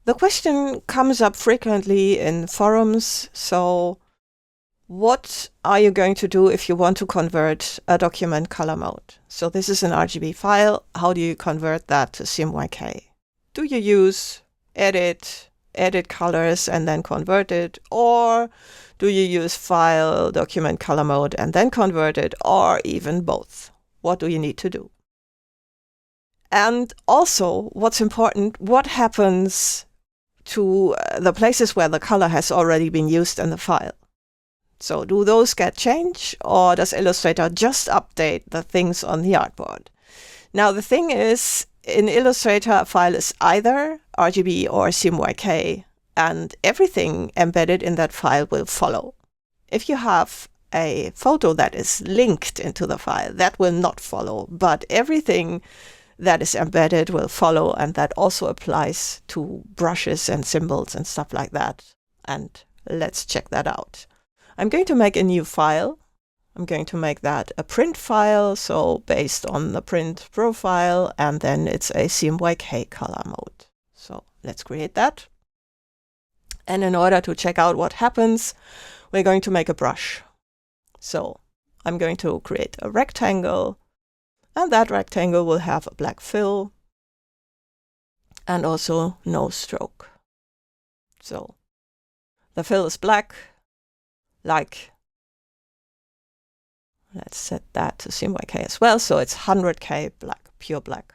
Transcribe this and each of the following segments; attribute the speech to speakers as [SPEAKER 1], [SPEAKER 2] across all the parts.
[SPEAKER 1] The question comes up frequently in forums, so what are you going to do if you want to convert a document color mode? So this is an RGB file. How do you convert that to CMYK? Do you use edit colors and then convert it? Or do you use file, document color mode and then convert it? Or even both? What do you need to do? And also, what's important, what happens to the places where the color has already been used in the file? So do those get changed, or does Illustrator just update the things on the artboard? Now the thing is, in Illustrator, a file is either RGB or CMYK, and everything embedded in that file will follow. If you have a photo that is linked into the file, that will not follow, but everything that is embedded will follow, and that also applies to brushes and symbols and stuff like that. And let's check that out. I'm going to make a new file. I'm going to make that a print file, so based on the print profile, and then it's a CMYK color mode. So let's create that. And in order to check out what happens, we're going to make a brush. So I'm going to create a rectangle, and that rectangle will have a black fill and also no stroke. So the fill is black. Like, let's set that to CMYK as well, so it's 100K black, pure black.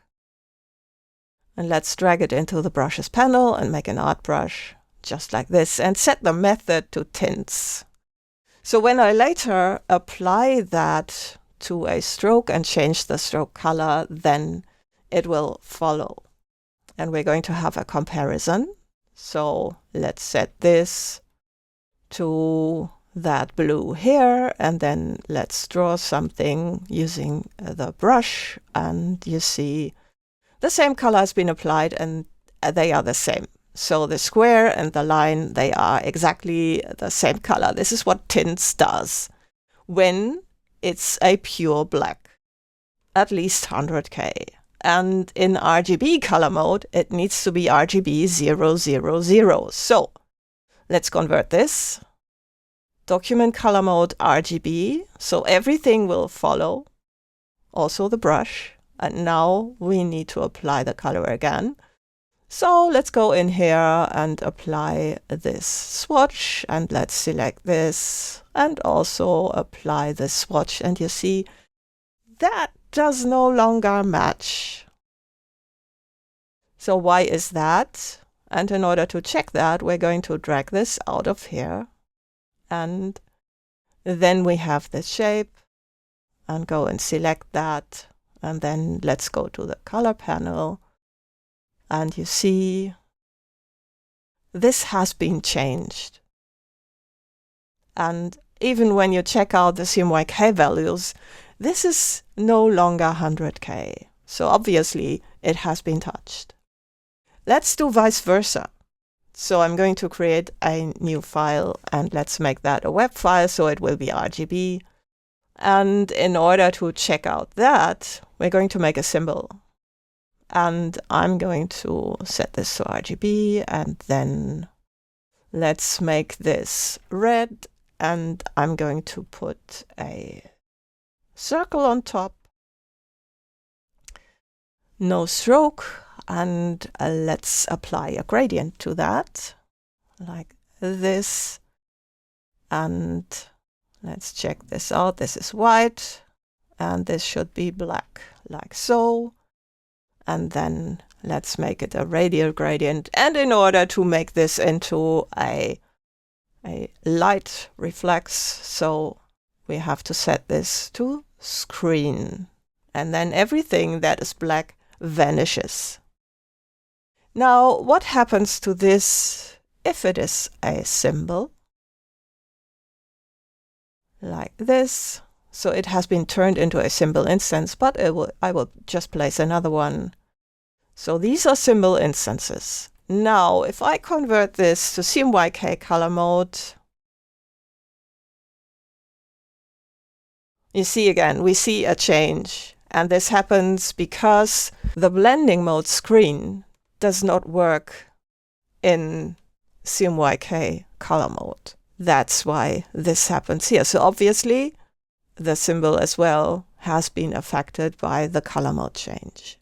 [SPEAKER 1] And let's drag it into the brushes panel and make an art brush, just like this, and set the method to tints. So when I later apply that to a stroke and change the stroke color, then it will follow. And we're going to have a comparison. So let's set this to that blue here, and then let's draw something using the brush, and you see the same color has been applied and they are the same. So the square and the line, they are exactly the same color. This is what tints does when it's a pure black, at least 100K. And in RGB color mode, it needs to be RGB 000. So let's convert this. Document color mode RGB, so everything will follow, also the brush. And now we need to apply the color again. So let's go in here and apply this swatch, and let's select this and also apply the swatch. And you see that does no longer match. So why is that? And in order to check that, we're going to drag this out of here. And then we have this shape, and go and select that. And then let's go to the color panel. And you see this has been changed. And even when you check out the CMYK values, this is no longer 100K. So obviously it has been touched. Let's do vice versa. So I'm going to create a new file, and let's make that a web file, so it will be RGB. And in order to check out that, we're going to make a symbol. And I'm going to set this to RGB, and then let's make this red, and I'm going to put a circle on top, no stroke, and let's apply a gradient to that, like this. And let's check this out. This is white, and this should be black, like so. And then let's make it a radial gradient. And in order to make this into a light reflex, so we have to set this to screen. And then everything that is black vanishes. Now, what happens to this if it is a symbol? Like this. So it has been turned into a symbol instance, but I will just place another one. So these are symbol instances. Now, if I convert this to CMYK color mode, you see again, we see a change. And this happens because the blending mode screen does not work in CMYK color mode. That's why this happens here. So obviously the symbol as well has been affected by the color mode change.